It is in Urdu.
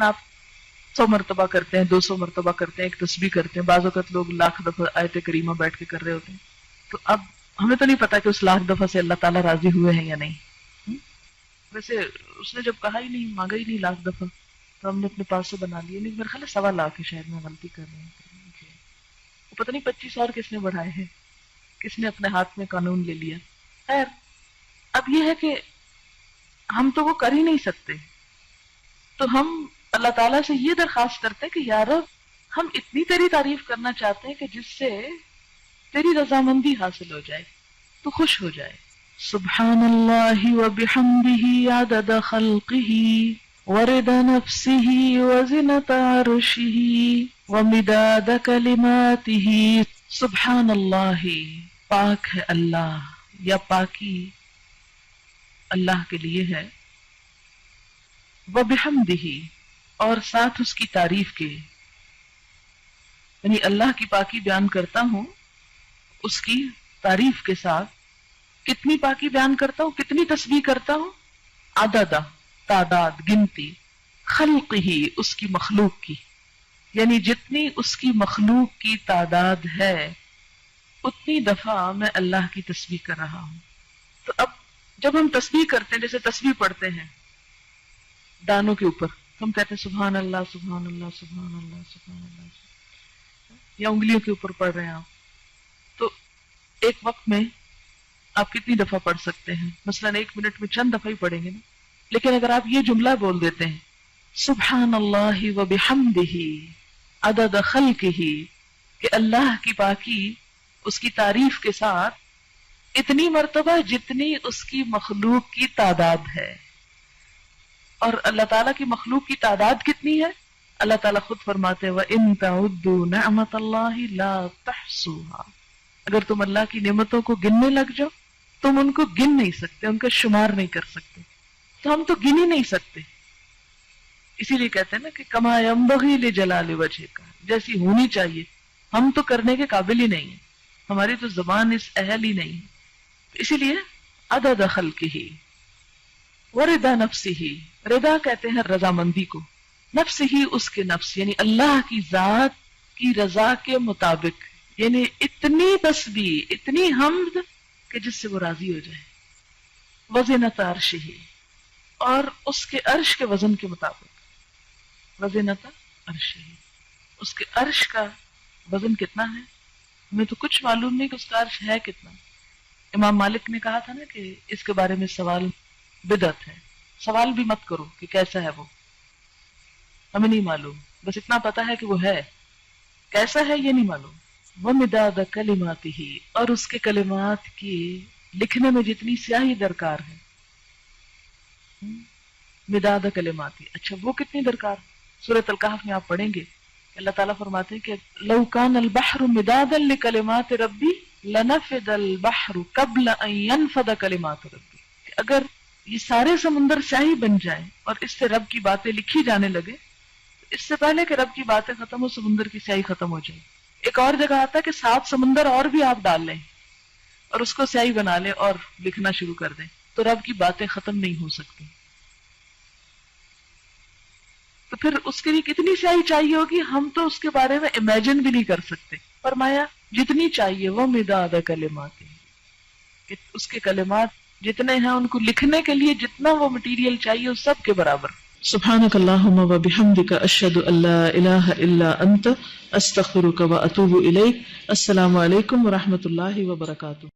آپ 100 مرتبہ کرتے ہیں، 200 مرتبہ کرتے ہیں، ایک تسبیح کرتے ہیں، بعض اوقات لوگ لاکھ دفعہ آیت کریمہ بیٹھ کے کر رہے ہوتے ہیں. تو اب ہمیں تو نہیں پتا کہ اس لاکھ دفعہ سے اللہ تعالیٰ راضی ہوئے ہیں یا نہیں. ویسے اس نے جب کہا ہی نہیں، مانگا ہی نہیں لاکھ دفعہ، تو ہم نے اپنے پاس سے بنا لیے. نہیں، میرے خیال ہے 1.25 لاکھ ہے، شاید میں غلطی کر رہی ہوں. وہ پتہ نہیں 25 اور کس نے بڑھائے ہیں، کس نے اپنے ہاتھ میں قانون لے لیا. خیر، اب یہ ہے کہ ہم تو وہ کر ہی نہیں سکتے، تو ہم اللہ تعالیٰ سے یہ درخواست کرتے ہیں کہ یا رب، ہم اتنی تیری تعریف کرنا چاہتے ہیں کہ جس سے تیری رضامندی حاصل ہو جائے، تو خوش ہو جائے. سبحان اللہ وبحمدہ عدد خلقہ ورضا نفسہ وزنۃ عرشہ ومداد کلماتہ. سبحان اللہ، پاک ہے اللہ، یا پاکی اللہ کے لیے ہے. وبحمدہ، اور ساتھ اس کی تعریف کے، یعنی اللہ کی پاکی بیان کرتا ہوں اس کی تعریف کے ساتھ. کتنی پاکی بیان کرتا ہوں، کتنی تسبیح کرتا ہوں؟ عدد، تعداد، گنتی، خلق ہی، اس کی مخلوق کی، یعنی جتنی اس کی مخلوق کی تعداد ہے اتنی دفعہ میں اللہ کی تسبیح کر رہا ہوں. تو اب جب ہم تسبیح کرتے ہیں، جیسے تسبیح پڑھتے ہیں دانوں کے اوپر، ہم کہتے ہیں سبحان اللہ سبحان اللہ سبحان اللہ سبحان اللہ، یا انگلیوں کے اوپر پڑھ رہے ہیں آپ، تو ایک وقت میں آپ کتنی دفعہ پڑھ سکتے ہیں؟ مثلا 1 منٹ میں چند دفعہ ہی پڑھیں گے نا. لیکن اگر آپ یہ جملہ بول دیتے ہیں سبحان اللہ وبحمدہ عدد خلقہ، کہ اللہ کی پاکی اس کی تعریف کے ساتھ اتنی مرتبہ جتنی اس کی مخلوق کی تعداد ہے. اور اللہ تعالیٰ کی مخلوق کی تعداد کتنی ہے؟ اللہ تعالیٰ خود فرماتے ہیں وَإِن تَعُدُّوا نِعْمَةَ اللَّهِ لَا تَحْصُوهَا، اگر تم اللہ کی نعمتوں کو گننے لگ جاؤ تم ان کو گن نہیں سکتے، ان کا شمار نہیں کر سکتے. تو ہم تو گن ہی نہیں سکتے. اسی لیے کہتے ہیں نا کہ کما ينبغي لجلال وجهك، جیسی ہونی چاہیے ہم تو کرنے کے قابل ہی نہیں ہیں، ہماری تو زبان اس اہل ہی نہیں. اسی لیے عدد خلقہ ورضا نفسہ، رضا کہتے ہیں رضامندی کو، نفس ہی اس کے نفس، یعنی اللہ کی ذات کی رضا کے مطابق، یعنی اتنی تسبیح، اتنی حمد کہ جس سے وہ راضی ہو جائے. وزنۃ عرشہ، اور اس کے عرش کے وزن کے مطابق. وزنۃ عرشہ، اس کے عرش کا وزن کتنا ہے؟ ہمیں تو کچھ معلوم نہیں کہ اس کا عرش ہے کتنا. امام مالک نے کہا تھا نا کہ اس کے بارے میں سوال بدعت ہے، سوال بھی مت کرو کہ کیسا ہے وہ، ہمیں نہیں معلوم، بس اتنا پتا ہے کہ وہ ہے، کیسا ہے یہ نہیں معلوم. وَمِدَادَ كَلِمَاتِهِ، اور اس کے کلمات کی لکھنے میں جتنی سیاہی درکار ہے. مداد کلماتی، اچھا وہ کتنی درکار؟ سورۃ الکہف میں آپ پڑھیں گے اللہ تعالیٰ فرماتے ہیں کہ لو کان البحر مدادا لکلمات ربی لنفد البحر قبل ان ينفد کلمات ربی، کہ اگر یہ سارے سمندر سیاہی بن جائیں اور اس سے رب کی باتیں لکھی جانے لگے، اس سے پہلے کہ رب کی باتیں ختم ہو سمندر کی سیاہی ختم ہو جائے. ایک اور جگہ آتا ہے کہ 7 سمندر اور بھی آپ ڈال لیں اور اس کو سیاہی بنا لیں اور لکھنا شروع کر دیں تو رب کی باتیں ختم نہیں ہو سکتی. تو پھر اس کے لیے کتنی سیاہی چاہیے ہوگی، ہم تو اس کے بارے میں امیجن بھی نہیں کر سکتے. فرمایا جتنی چاہیے وہ مداد کلمات، کہ اس کے کلمات جتنے ہیں ان کو لکھنے کے لیے جتنا وہ مٹیریل چاہیے اس سب کے برابر. سبحانک اللہم و بحمدک اشہد ان لا الہ الا انت استغفرک و اتوب الیک. السلام علیکم و رحمۃ اللہ وبرکاتہ.